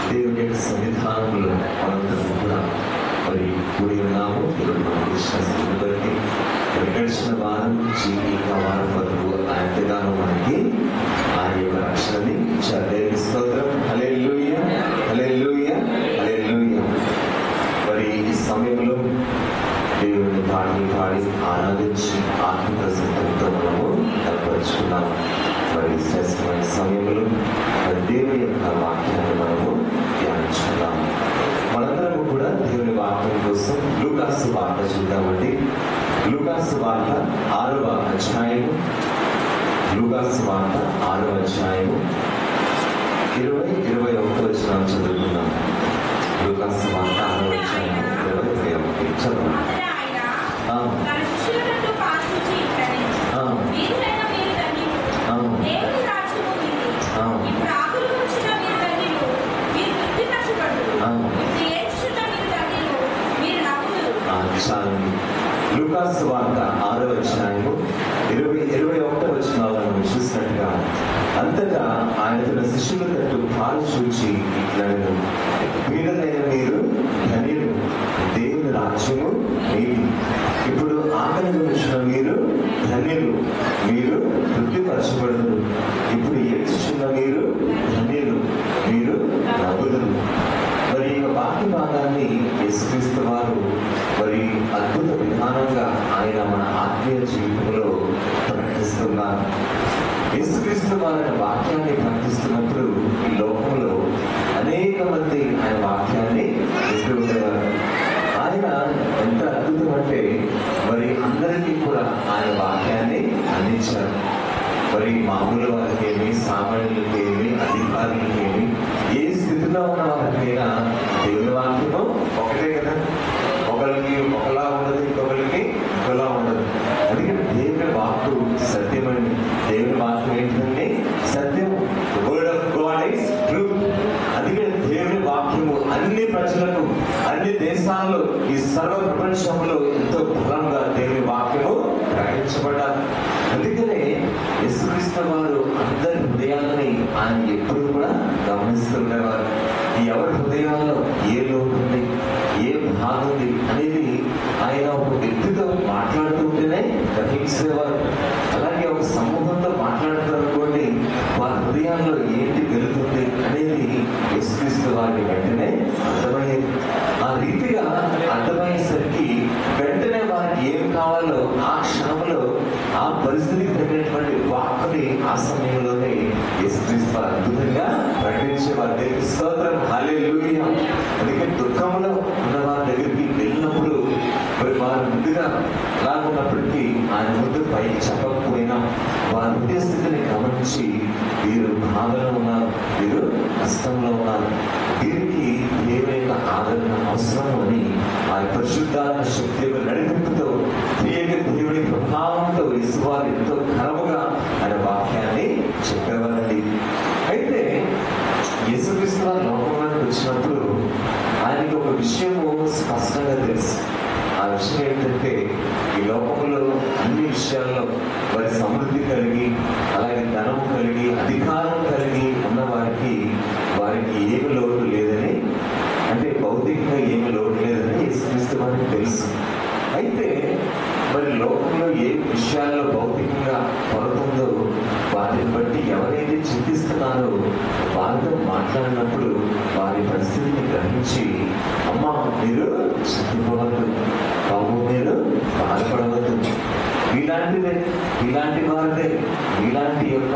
దేవుని యొక్క సన్నిధానంలో మనందరం కూడా మరి కూడి ఉన్నాము. దేవుడు మన విశ్వాసాన్ని బట్టి గడిచిన వారం నుంచి ఇంకా వారం వరకు ఎంతగానో మనకి ఆయన యొక్క రక్షణని ఇచ్చారు. దేవుని స్తోత్రం. హల్లెలూయా, హల్లెలూయా, హల్లెలూయా. మరి ఈ సమయంలో దేవుని పాటలు పాడి ఆరాధించి ఆత్మప్రసన్నతతో మనము ఏర్పరచుకున్నాము. మరి శ్రేష్టమైన సమయంలో మరి దేవుని యొక్క వాక్యాన్ని మనము ధ్యానించుకున్నాము. మనందరము కూడా దేవుని వాక్యం కోసం లూకాసు వార్త చూద్దామండి. లూకాసు వార్త 6వ అధ్యాయము. లూకాసు వార్త 6వ అధ్యాయము 20-21 వచనాలు చదువుకున్నాం. లూకాసు వార్త 6వ అధ్యాయం 20-21 చదవండి. లూకాసు వార్త 6వ అధ్యాయము 20-21 వచనాలను మనం చూసినట్టుగా, అంతటా ఆయన తన శిష్యుల తట్టు పాలు చూచి ఇట్లనెను, వీరులైన మీరు ధన్యులు, దేవుని రాజ్యము మీది. ఇప్పుడు ఆకలి వచ్చిన మీరు ధన్యులు, మీరు తృప్తిపరచబడుదురు. ఇప్పుడు ఏడ్చుచున్న మీరు ధన్యులు, మీరు నవ్వుదురు. మరి ఈ వాక్య భాగాన్ని యేసుక్రీస్తు వారు మరి అద్భుత విధానంగా ఆయన మన ఆత్మీయ జీవితంలో ప్రకటిస్తున్నారు. యేసుక్రీస్తు వారి వాక్యాన్ని ప్రకటిస్తున్నప్పుడు ఈ లోకంలో అనేక మంది ఆయన వాక్యాన్ని వింటూ ఉండేవారు. ఆయన ఎంత అద్భుతం అంటే మరి అందరికీ కూడా ఆయన వాక్యాన్ని అందించారు. మరి మామూలు వారికేమి, సామాన్యులకేమి, అధికారులకేమి, ఏ స్థితిలో ఉన్న వారికైనా దేవుని వాక్యము ఒకటే కదా. ఒకరికి ఒకలా ఉండదు, ఇంకొకరికి ఒకలా ఉండదు. అందుకని దేవుని వాక్కు సత్యమండి. దేవుని వాక్యం ఏంటంటే సత్యం. Word of God is truth. అందుకని దేవుని వాక్యము అన్ని ప్రజలకు, అన్ని దేశాల్లో, ఈ సర్వ ప్రపంచంలో ఎంతో బలంగా దేవుని వాక్యము ప్రకటించబడ్డారు. అందుకనే యేసుక్రీస్తు వారు అందరి హృదయాలని ఆయన ఎప్పుడు కూడా గమనిస్తుండేవారు. ఎవరి హృదయాల్లో ఏ లోటు ఉంది, ఏ బాధ ఉంది అనేది ఆయన ఒక వ్యక్తితో మాట్లాడుతూ ఉంటేనే గ్రహించేవారు. అలాగే ఒక సమూహంతో మాట్లాడుతారు అనుకోండి, వారి హృదయాల్లో ఏంటి వెలుగుతుంది అనేది యేసుక్రీస్తు వారికి వెంటనే అర్థమయ్యేది. ఆ రీతిగా అర్థమయ్యేసరికి వెంటనే వారికి ఏం కావాలో ఆ క్షణంలో ఆ పరిస్థితికి తగినటువంటి వాక్కుని ఆ సమయంలోనే యేసుక్రీస్తు అద్భుతంగా ప్రకటించేవారు. దేవునికి స్తోత్రం. హల్లెలూయా. అందుకే దుఃఖంలో ఉన్న వారి దగ్గరికి వెళ్ళినప్పుడు మరి వారు ముందుగా లాగున్నప్పటికీ ఆయన ముందు పైకి చెప్పకపోయినా వారి హృదయ స్థితిని గమనించి వీరు బాధలో ఉన్నారు, వీరు కష్టంలో ఉన్నారు, వీరికి దేవుని యొక్క ఆదరణ అవసరం అని ఆ పరిశుద్ధాత్మ శక్తి యొక్క నడిపింపుతో దేవుని ప్రభావంతో యేసువారు ఎంతో ఘనముగా ఆయన వాక్యాన్ని చెప్పేవారండి. అయితే యేసుక్రీస్తు వారు లోకంలోకి వచ్చినప్పుడు ఆయనకి ఒక విషయము స్పష్టంగా తెలుసు. ఆ విషయం ఏంటంటే ఈ లోకంలో అన్ని విషయాల్లో వారి సమృద్ధి కలిగి, అలాగే ధనం కలిగి, అధికారం కలిగి ఉన్న వారికి ఏమి లోటు లేదని, అంటే భౌతికంగా ఏమి లోటు లేదని యేసుక్రీస్తు వారికి తెలుసు. అయితే మరి లోకంలో ఏ విషయాల్లో భౌతికంగా కొరతుందో వాటిని బట్టి ఎవరైతే చింతిస్తున్నారో వారితో మాట్లాడినప్పుడు వారి పరిస్థితిని గ్రహించి, అమ్మా మీరు చింతిపోవద్దు, బాబు మీరు బాధపడవద్దు, ఇలాంటి వారిదే, ఇలాంటి యొక్క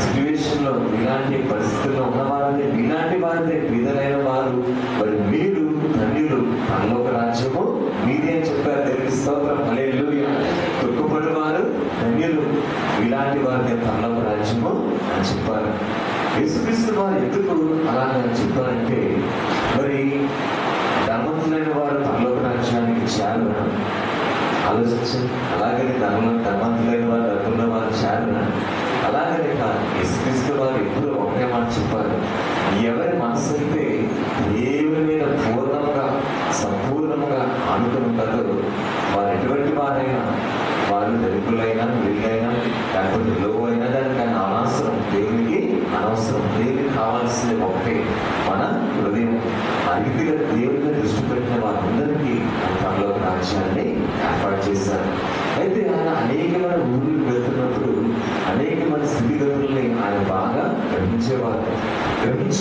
సిచ్యువేషన్లో, ఇలాంటి పరిస్థితుల్లో ఉన్న వారిదే, ఇలాంటి వారిదే బీదలైన వారు, మరి మీరు ధన్యులు, పరలోక రాజ్యము మీదే అని చెప్పారు. దేవునికి స్తోత్రం. హల్లెలూయా. దుఃఖపడి వారు ధన్యులు, ఇలాంటి వారిదే పరలోక రాజ్యము అని చెప్పారు. యేసుక్రీస్తు వారు ఎందుకు అలాగే చెప్పారంటే, మరి ధనవంతులైన వారు పరలోక రాజ్యానికి చేరరా? ఆలోచించండి. అలాగనే ధనవంతులైన వారు, డబ్బున్న వారు చేరరా? అలాగనే కాదు. యేసుక్రీస్తు వారు ఎప్పుడు ఒకే మాట చెప్పారు, ఎవరి మనసు అయితే దేవుని మీద పూర్ణంగా సంపూర్ణంగా ఆనుకుని ఉంటుందో వారు ఎటువంటి వారైనా, వారు ధనికులైనా, వీళ్ళైనా, లేకపోతే లోవు అయినా దానికి ఆయన అనవసరం, దేవునికి అనవసరం. దేవునికి కావాల్సింది ఒకటే, మన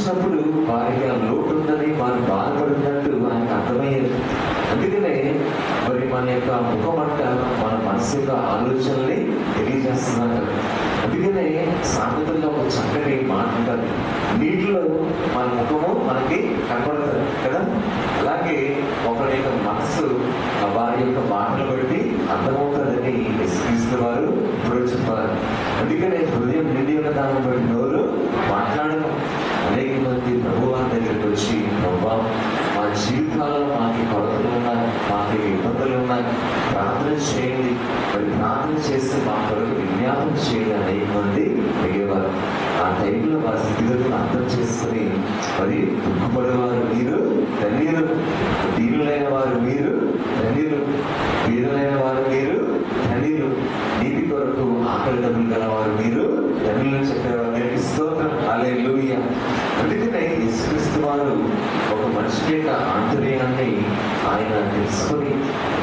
చూసినప్పుడు వారికి ఆ లోటు ఉందని, వారు బాధపడినట్టు ఆయనకు అర్థమయ్యేది. అందుకనే మరి మన యొక్క ముఖమంట మన మనసు యొక్క ఆలోచనల్ని తెలియజేస్తున్నారు. అందుకనే సామెతల్లో ఒక చక్కటి మాట ఉంటుంది, నీటిలో మన ముఖము మనకి కనపడుతుంది కదా. అలాగే ఒకరి యొక్క మనసు వారి యొక్క మాటలు బట్టి అర్థమవుతుందని యేసుక్రీస్తు వారు ఇప్పుడు చెప్పారు. అందుకనే హృదయం నిండి ఉన్న దాన్ని బట్టి నోరు మాట్లాడము. అనేక మంది ప్రభువారి దగ్గరికి వచ్చి, ప్రభువా మా జీవితాలలో మాకు కొరతలు ఉన్నాయి, మాకు ఇబ్బందులు ఉన్నాయి, ప్రార్థన చేయండి, మరి ప్రార్థన చేస్తే మా కొరకు విజ్ఞాపన చేయండి అనేక మంది అడిగేవారు. ఆ టైంలో వారి స్థితిగతులను అర్థం చేసుకుని మరి దుఃఖపడేవారు మీరు ధన్యులు, దీనులైన వారు మీరు ధన్యులు, వీరులైన వారు మీరు ధన్యులు, నీతి కొరకు ఆకలి డబ్బులు గలవారు మీరు ధన్యులు చెప్పేవారు. స్తోత్రం, హల్లెలూయా. అందుకనే యేసుక్రీస్తు వారు ఒక మనిషి యొక్క ఆంతర్యాన్ని ఆయన తెలుసుకొని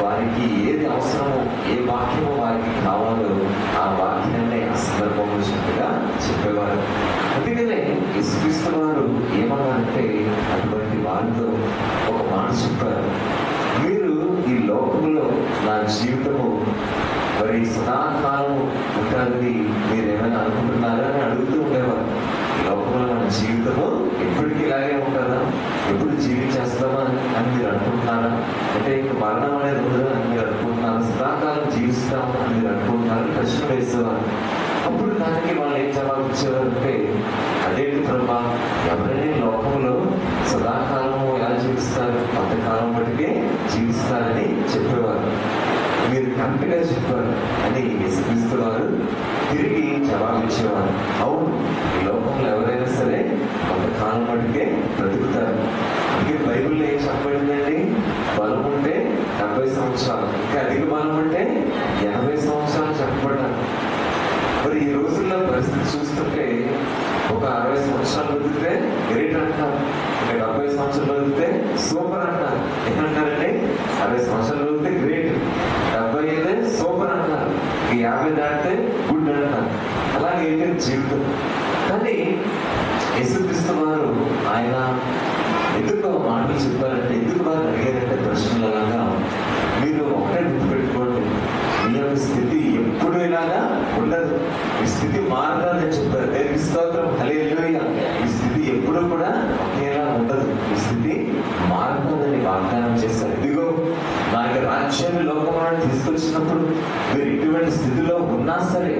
వారికి ఏది అవసరమో, ఏ వాక్యమో వారికి కావాలో ఆ వాక్యాన్ని ఆ సందర్భంలో చక్కగా చెప్పేవారు. అందుకనే యేసుక్రీస్తు వారు ఏమన్నారంటే అటువంటి వారితో ఒక మాట చెప్పారు, మీరు ఈ లోకంలో నా జీవితము మరి సదాకాలం ఉంటారని మీరు ఏమైనా అనుకుంటున్నారా అని అడుగుతూ ఉండేవారు. ఈ లోకంలో మన జీవితము ఎప్పటికీ ఇలాగే ఉంటుందా, ఎప్పుడు జీవించేస్తామా అని మీరు అనుకుంటున్నారా, అంటే ఇంక మరణం అనేది ఉండదు అని మీరు అనుకుంటున్నారు, సదాకాలం జీవిస్తాము అని మీరు అనుకుంటున్నారు, ప్రశ్న వేసేవారు. అప్పుడు దానికి వాళ్ళు ఏం జవాబు ఇచ్చేవారంటే, అదేంటి ప్రభా, ఎవరైనా లోకంలో సదాకాలము ఎలా జీవిస్తారు, కొంతకాలం బట్టికే జీవిస్తారని చెప్పేవారు. మీరు కరెక్ట్గా చెప్పారు అని యేసుక్రీస్తు వారు తిరిగి జవాబు ఇచ్చేవారు. అవును, ఈ లోకంలో ఎవరైనా సరే కొంతకాలం బట్టికే బ్రతుకుతారు. అందుకే బైబిల్లో ఏం చెప్పబడిందండి, బలం ఉంటే 70 సంవత్సరాలు, ఇంకా అధిక బలం ఉంటే 80 సంవత్సరాలు చెప్పబడ్డారు. మరి ఈ రోజుల్లో పరిస్థితి చూస్తుంటే ఒక 60 సంవత్సరాలు బతికితే గ్రేట్ అంటారు, ఇంకా 70 సంవత్సరాలు బతికితే సూపర్ అంటారు. ఏమంటారంటే 60 సంవత్సరాలు బతికితే గ్రేట్, 70 అయితే సూపర్ అంటారు, 50 దాటితే గుడ్ అంటారు. అలాగే జీవితం. కానీ యేసుక్రీస్తు వారు ఆయన ఎందుకు మాటలు చెప్పారంటే, ఎందుకు వారు అడిగారంటే ప్రశ్నలలాగా, మీరు ఒకటే గుర్తుపెట్టుకోండి, మీ యొక్క స్థితి ఎప్పుడు ఇలాగా ఉండదు, ఈ స్థితి మారదని చెప్పారు. దేవునికి స్తోత్రం, హల్లెలూయా. ఈ స్థితి ఎప్పుడు కూడా ఒకేలా ఉండదు, ఈ స్థితి మారుతుందని వాగ్దానం చేశారు. ఇదిగో నా యొక్క రాజ్యాన్ని లోకంలో తీసుకొచ్చినప్పుడు మీరు ఇటువంటి స్థితిలో ఉన్నా సరే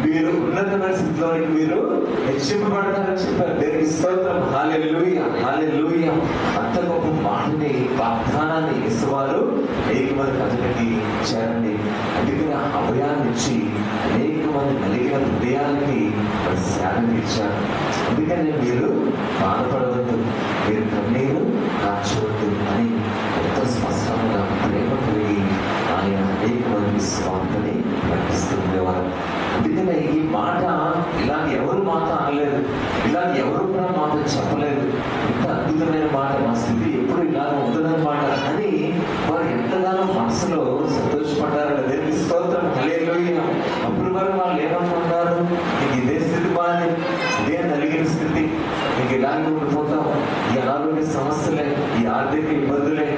మీరు ఉన్నతమైన స్థితిలోనికి మీరు హెచ్చింపబడతారని చెప్పారు. దేవునికి స్తోత్రం, హల్లెలూయా, హల్లెలూయా. అంత గొప్ప మాటని, వాగ్దానాన్ని యేసువారు అనేక మంది ప్రజలకి ఇచ్చారండి. అందుకని అభయాన్ని ఇచ్చి అనేక మంది నలిగిన హృదయాలకి శాంతి ఇచ్చారు. అందుకని మీరు బాధపడవద్దు, మీరు కన్నీరు కాచవద్దు అని ఎంతో స్పష్టంగా ప్రేమ కలిగి ఆయన అనేక మంది స్వార్థని ప్రకటిస్తూ ఉండేవారు. అందుకనే ఈ మాట ఇలా ఎవరు మాట అనలేదు, ఇలా ఎవరు కూడా మాట చెప్పలేదు. ఇంత అద్భుతమైన మాట, మా స్థితి ఎప్పుడు ఇలా ఉంటుందన్నమాట అని వారు ఎంతగానో మనసులో సంతోషపడ్డారు. దేవునికి స్తోత్రం, హల్లెలూయా. అప్పుడు వారు వాళ్ళు ఏమనుకుంటారు, నీకు ఇదే స్థితి బాగా, ఇదే నలిగిన స్థితి, నీకు ఇలాగే ఉండిపోతాం, ఈ అనారోగ్య సమస్యలే, ఈ ఆర్థిక ఇబ్బందులే,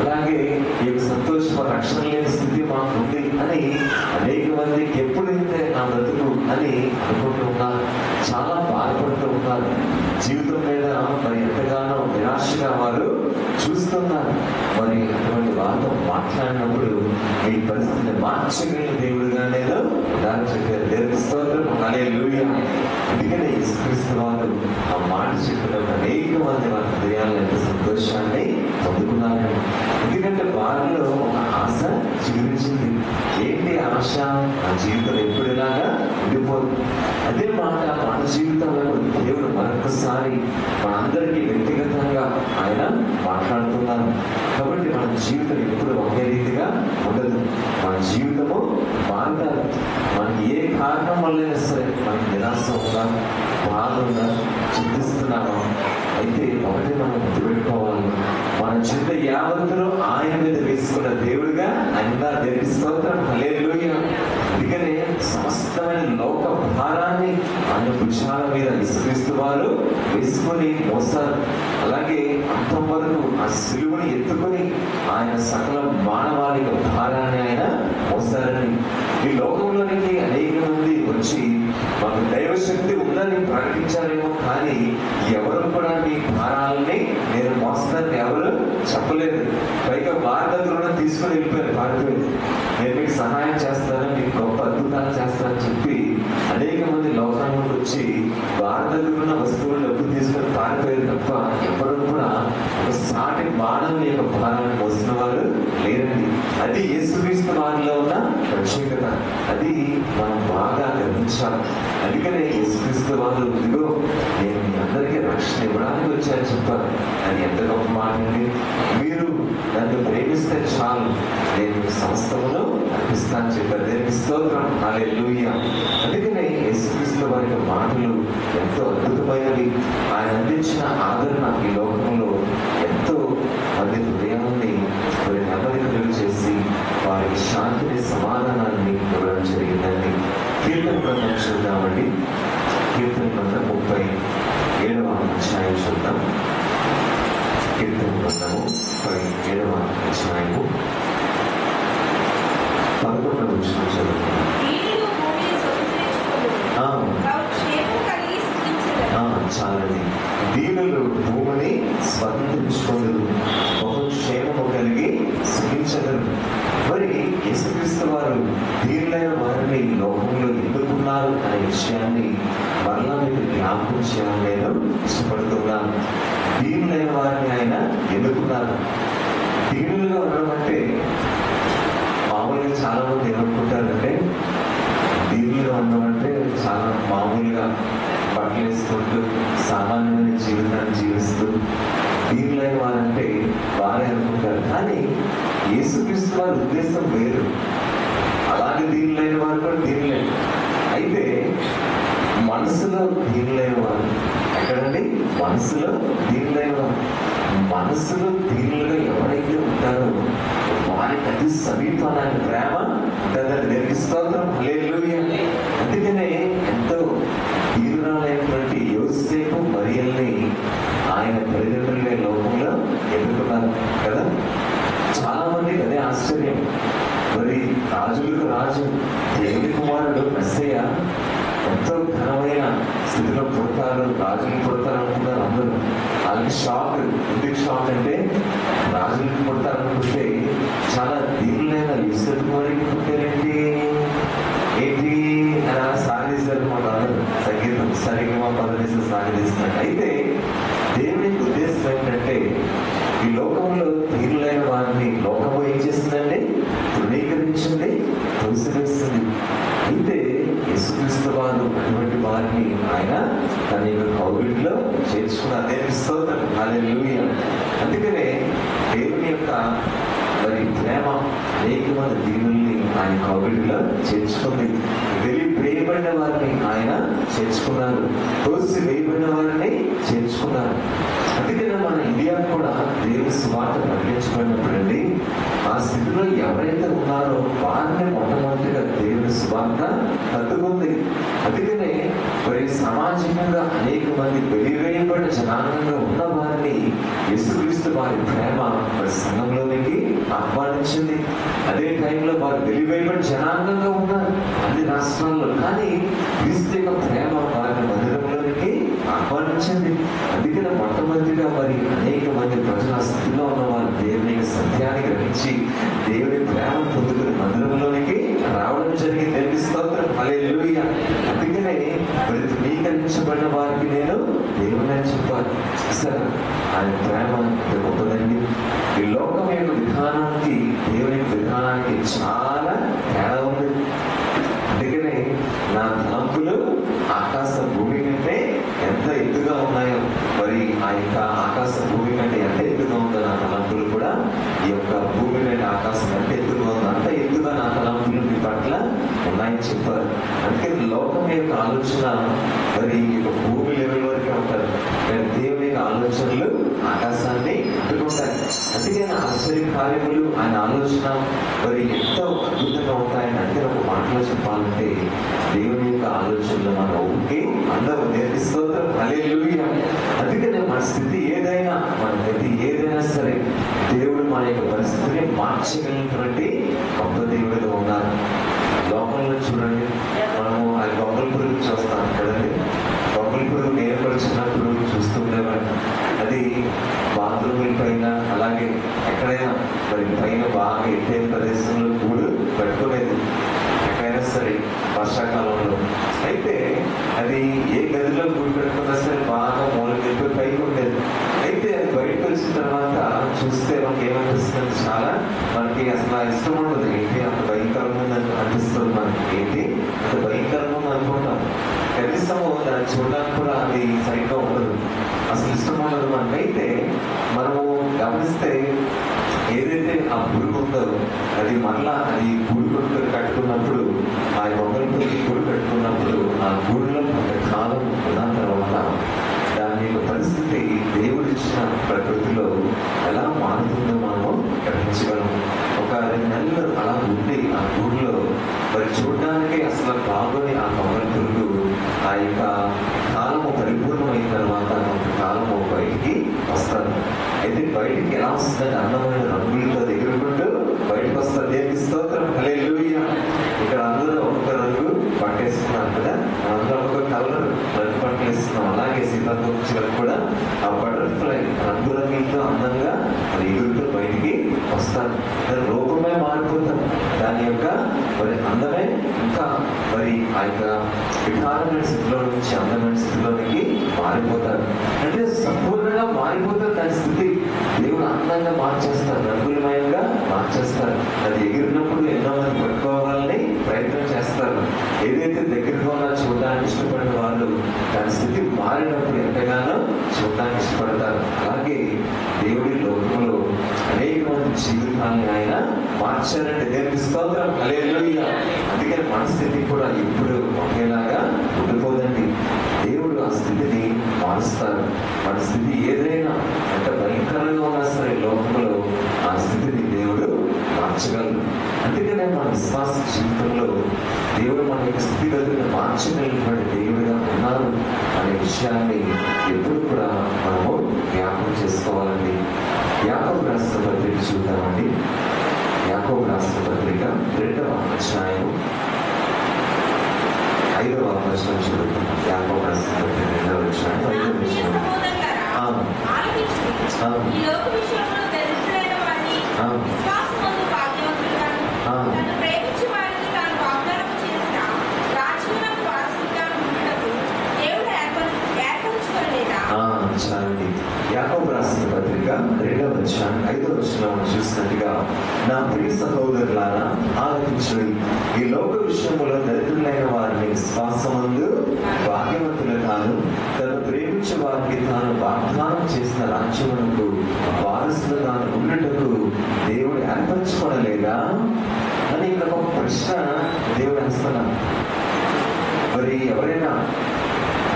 అలాగే ఈ సంతోష రక్షణ లేని స్థితి మాకు ఉంది అని అనేక మందికి ఎప్పుడైతే నా బ్రతుకు అని అనుకుంటూ ఉన్నారు, చాలా బాధపడుతూ ఉన్నారు. జీవితం మీద మరి ఎంతగానో నిరాశగా వారు చూస్తున్నారు. మరి అటువంటి వారితో మాట్లాడినప్పుడు ఈ పరిస్థితిని మార్చగలిగిన దేవుడుగా నేను ఉదాహరణ చెప్పారు. దేవునికి స్తోత్రం, హల్లెలూయా. అందుకనే యేసుక్రీస్తు వారు ఆ మాట చెప్పినప్పుడు అనేక మంది వారి హృదయాల్లో ఎంత సంతోషాన్ని పొందుకున్నారు. ఎందుకంటే వారిలో ఒక ఆశ చిగురించింది. ఏంటి ఆశ? నా జీవితం ఎప్పుడు ఇలాగా ఉండిపోదు. అదే మాట మన జీవితంలో దేవుడు మరొకసారి మనందరికీ వ్యక్తిగతంగా ఆయన మాట్లాడుతున్నారు. కాబట్టి మన జీవితం ఎప్పుడు ఒకే రీతిగా ఉండదు, మన జీవితము మారుతారు. మనకి ఏ కారణం వల్లైనా సరే మనకి నిరాశ ఉందా, బాధ ఉందా, చింతిస్తున్నామా, అయితే ఒకటి మనం గుర్తుపెట్టుకోవాలి, మన చింత యావత్తును ఆయన మీద వేసుకున్న దేవుడుగా ఆయన. దేవుని స్తోత్రం, హల్లెలూయా. అందుకనే సమస్తమైన లోక భారాన్ని ఆయన భుజాల మీద యేసుక్రీస్తు వారు వేసుకొని మోస్తారు. అలాగే అంతం వరకు ఆ సిలువని ఎత్తుకొని ఆయన సకల మానవాళిక భారాన్ని ఆయన మోస్తారని. ఈ లోకంలోనికి అనేక మంది వచ్చి మాకు దైవశక్తి ఉందని ప్రకటించారేమో, కానీ ఎవరు కూడా మీ భారాలని నేను మోస్తానని ఎవరు చెప్పలేదు. పైగా వారి దగ్గర తీసుకొని వెళ్ళిపోయారు, పారిపోయారు. నేను మీకు సహాయం చేస్తాను, మీకు గొప్ప అద్భుతాలు చేస్తానని చెప్పి అనేక మంది లోకంలోకి వచ్చి వారి దగ్గర ఉన్న వస్తువులను డబ్బు తీసుకొని పారిపోయారు తప్ప ఎవరు కూడా ఒక సాటి మానవుని యొక్క భారాన్ని మోసిన వారు లేరండి. అది యేసుక్రీస్తు వారిలో ఉన్న ప్రత్యేకత. అది మనం బాగా గ్రహించాలి. అందుకనే యేసుక్రీస్తు వారు ఇదిగో నేను మీ అందరికీ రక్షణ ఇవ్వడానికి వచ్చారని చెప్పారు. అది ఎంత గొప్ప మాట అండి. మీరు నన్ను ప్రేమిస్తే చాలు, నేను సమస్తమును అర్పిస్తానని చెప్పారు. దేవునికి స్తోత్రం, హల్లెలూయా. అందుకనే యేసుక్రీస్తు వారి యొక్క మాటలు ఎంతో అద్భుతమైనవి. ఆయన అందించిన ఆదరణ ఈ లోకంలో ఎంతో మంది హృదయాన్ని మరి నెమ్మది కలుగు చేసి వారికి శాంతిని, సమాధానాన్ని ఇవ్వడం జరిగిందండి. కీర్తన గ్రంథం చూద్దామండి. కీర్తన గ్రంథం 37వ అధ్యాయం చూద్దాం. కీర్తన గ్రంథము 37వ అధ్యాయము 11వ వచనం చదువుతాం. చాలండి. దీనులు భూమిని స్వతంత్రించుకోలేదు, బహుక్షేమము కలిగి సుఖించగలరు. మరి యేసుక్రీస్తు వారు దీనులైన వారిని లోకంలో ఎన్నుకున్నారు అనే విషయాన్ని మరలా మీకు జ్ఞాపకం చేయాలని నేను ఇష్టపడుతున్నాను. దీనులైన వారిని ఆయన ఎన్నుకున్నారు. దీనులుగా ఉండడం అంటే మామూలుగా చాలా మంది ఏమనుకుంటారంటే, దీనులుగా ఉండడం అంటే చాలా మామూలుగా బట్టలు వేసుకుంటూ సామాన్యమైన జీవితాన్ని జీవిస్తూ దీనులైన వారంటే వారే అనుకుంటారు. కానీ యేసుక్రీస్తు వారి ఉద్దేశం వేరు. అలాగే దీనులైన వారు కూడా దీనులే. అయితే మనసులో దీనులైన వారు ఎక్కడండి? మనసులో దీనులైన వారు. మనసులో దీనులుగా ఎవరైతే ఉంటారో వారికి అతి సమీపాన ప్రేమ ఉంటుందని దేవునికి స్తోత్రం, హల్లెలూయా. అందుకనే ఎంతో దీనురాలైనటువంటి యోసేపు మరియల్ని ఆయన తల్లిదండ్రులే లోకంలో ఎదుర్కొన్నారు కదా. చాలా మందికి అదే ఆశ్చర్యం. మరి రాజులకు రాజు, దేవుని కుమారుడు మెస్సయ్య ఎంతో ఘనమైన స్థితిలో పుడతారు, రాజులు పుడతారు అనుకున్నారు అందరూ. వాళ్ళకి షాక్. ఎందుకు షాక్ అంటే రాజులకు పుడతారు అనుకుంటే చాలా దీనులైన యూసెఫ్ కుమారుడికి పుట్టారేంటి ఏంటి అలా సాగదీశారు మాట. సంగీతం సరిగ్గా పదదేశం సాగదీస్తున్నారు. అయితే దేవునికి ఉద్దేశం ఏంటంటే ఈ లోకంలో దీనులైన వారిని లోకము ఏం చేస్తుందండి? తృణీకరించింది, తోసివేస్తుంది. అయితే యేసుక్రీస్తు వారు అటువంటి వారిని ఆయన తన యొక్క కౌగిలిలో చేర్చుకున్నారు. దేవునికి స్తోత్రం, హల్లెలూయా. అందుకనే దేవుని యొక్క మరి ప్రేమ అనేక మంది దీనుల్ని ఆయన కౌగిలిలో చేర్చుకుంది. వేయబడిన వారిని ఆయన చేర్చుకున్నారు, తోసి వేయబడిన వారిని చేర్చుకున్నారు. అందుకనే మన ఇండియా కూడా దేవుని సువార్త ప్రకటించబడినప్పుడు అండి ఆ స్థితిలో ఎవరైతే ఉన్నారో వారిని మొట్టమొదటిగా దేవుని సువార్త తట్టుకుంది. అందుకనే మరి సామాజికంగా అనేక మంది వెలివేయబడిన జనాంగంగా ఉన్న వారిని యేసుక్రీస్తు వారి ప్రేమ మరి సంఘంలోనికి ఆహ్వానించింది. అదే టైంలో వారు వెలివేయబడిన జనాంగంగా ఉన్నారు అన్ని రాష్ట్రాల్లో, కానీ క్రీస్తు యొక్క ప్రేమ వారిని మందిరంలోనికి ఆహ్వానించింది. అందుకనే మొట్టమొదటిగా మరి అనేక మంది ప్రజల స్థితిలో ఉన్న వారు దేవుని సత్యాన్ని గ్రహించి దేవుని ప్రేమ పొందుకుని మందిరంలోనికి రావడం జరిగింది. దేవుని స్తోత్రం, హల్లెలూయా. అందుకనే మరి ధృవీకరించబడిన వారికి నేను దేవుని అని చెప్పాలి. సరే, ఆయన ప్రేమ గొప్పదండి. ఈ లోకం యొక్క విధానానికి దేవుని విధానానికి చాలా తేడా ఉంది. అందుకనే నా తలంపులు ఆకాశ భూమి కంటే ఎంత ఎత్తుగా ఉన్నాయో, మరి ఆ యొక్క ఆకాశ భూమి కంటే ఎంత ఎత్తుగా ఉందో నా తలంపులు కూడా ఈ యొక్క భూమి కంటే ఆకాశం ఎంత ఎత్తుగా ఉందో అంత ఎత్తుగా నా తలంపులు మీ పట్ల ఉన్నాయని చెప్పారు. అందుకని లోకం యొక్క ఆలోచన మరి ఈ యొక్క భూమి లెవెల్ వరకే ఉంటారు, కానీ దేవుని యొక్క ఆలోచనలు ఆకాశాన్ని అంటుకుంటాయి. అందుకే ఆశ్చర్య కార్యములు ఆయన ఆలోచన మరి ఎంతో అద్భుతంగా ఉంటాయని అంటే ఒక మాటలో చెప్పాలంటే దేవుని యొక్క ఆలోచనలు మన ఊరికి అందరూ నేర్పిస్తోత్రం హల్లెలూయా. అందుకనే మన స్థితి ఏదైనా, మన గతి ఏదైనా సరే దేవుడు మన యొక్క పరిస్థితిని మార్చగలిగినటువంటి గొప్ప దేవుడిగా ఉన్నారు. లోకంలో చూడండి, మనము ఆ గొప్పల పురుగు చూస్తాం కదండి. గొప్పల పురుగు నేను కూడా చిన్నప్పుడు చూస్తుండేవాడిని. అది బాత్రూముల పైన అలాగే ఎక్కడైనా మరి పైన బాగా ఎత్తైన ప్రదేశంలో గూడు పెట్టుకునేది ఎక్కడైనా సరే వర్షాకాలంలో. అయితే అది ఏ గదిలో గూడు పెట్టుకున్నా సరే బాగా మూలకెళ్ళి పైకి ఉండేది. అయితే అది బయటకు వచ్చిన తర్వాత చూస్తే మనకి ఏమనిపిస్తుంది, చాలా మనకి అసలు ఇష్టం ఉండదు. ఏంటి అంత భయంకరంగా అనిపిస్తుంది మనకి, ఏంటి అంత భయంకరంగా అనుకుంటాం. కనీసము దాన్ని చూడడానికి కూడా అది సరిగ్గా ఉండదు, అసలు ఇష్టం ఉండదు మనకైతే. మనము గమనిస్తే ఏదైతే ఆ పురుగు ఉందో అది మరలా అది గూడు కట్టుకున్నప్పుడు, ఆ మొక్కలతో గూడు కట్టుకున్నప్పుడు ఆ గూడులో కొంతకాలం ఉన్న తర్వాత దాని యొక్క పరిస్థితి దేవుడిచ్చిన ప్రకృతిలో ఎలా మారుతుందో మనము గ్రహించగలము. ఒక 2 నెలలు అలా ఉండి ఆ గూడులో మరి చూడడానికి అసలు బాగుని ఆ మొక్కల పురుగు ఆ యొక్క కాలము పరిపూర్ణమైన తర్వాత కొంతకాలము బయటికి వస్తారు. అయితే బయటికి ఎలా వస్తుందని అందమైన రంగులతో ఎగురుకుంటూ బయటకు వస్తారు. దేవుని స్తోత్రం హల్లెలూయా. ఇక్కడ అందరూ ఒక్కొక్క రంగు పట్టేస్తున్నారు కదా, అందరూ ఒక్కొక్క కలర్ రంగు పట్టేస్తున్నాం. అలాగే సీతాకోకచిలుకలు కూడా ఆ బటర్ఫ్లై రంగురంగులతో అందంగా మరి ఎగురుతూ బయటికి వస్తారు. దాని రూపమే మారిపోతారు, దాని యొక్క మరి అందమే ఇంకా మరి ఆ యొక్క వికారమైన స్థితిలో నుంచి అందమైన స్థితిలోనికి మారిపోతారు. అంటే సంపూర్ణంగా మారిపోతారు. దాని స్థితి దేవుడు అందంగా మార్చేస్తారు, రంగులమయంగా మార్చేస్తారు. అది ఎగిరినప్పుడు ఎన్నో మంది పట్టుకోవాలని ప్రయత్నం చేస్తారు. ఏదైతే దగ్గరగా ఉన్నా చూడడానికి ఇష్టపడిన వాళ్ళు దాని స్థితి మారినప్పుడు ఎంతగానో చూడడానికి ఇష్టపడతారు. అలాగే దేవుడి లోకంలో అనేక మంది జీవితాన్ని ఆయన మార్చారంటే దేవుని స్తోత్రం హల్లెలూయా. అందుకని మన స్థితి కూడా ఎప్పుడు ఒకేలాగా ఉండిపోదండి. దేవుడు ఆ స్థితిని మారుస్తారు. మన స్థితి ఏదైనా ఎంత భయంకరంగా ఉన్నా సరే లోకంలో ఆ స్థితిని దేవుడు మార్చగలరు. అందుకనే మన విశ్వాస జీవితంలో దేవుడు మన యొక్క స్థితిగతులను మార్చగలిగినటువంటి దేవుడిగా ఉన్నారు అనే విషయాన్ని ఎప్పుడు కూడా మనము జ్ఞాపకం చేసుకోవాలండి. యాకోబు రాసిన పత్రిక చూద్దామండి. యాకోబు రాసిన పత్రిక 2వ అధ్యాయం 5వ వచనం చూద్దాం. యాకోబు రాసిన పత్రిక 2వ అధ్యాయం 5వ వచనం. చాలండి. యాకోబు రాసిన పత్రిక 2వ అధ్యాయం 5వ వచనం చూసినట్టుగా, నా ప్రియ సహోదరులారా ఆలోచించుడి, ఈ లోక విషయములో దరిద్రులైన వారిని విశ్వాసమందు భాగ్యవంతులు కాను, తను ప్రేమించే వారికి తాను వాగ్దానం చేసిన రాజ్యమునకు వారసులుగా ఉన్నట్టుకు దేవుడు ఏర్పరచుకోవడలేదా అని ఇక్కడ ఒక ప్రశ్న దేవుడు వేస్తున్నాడు. మరి ఎవరైనా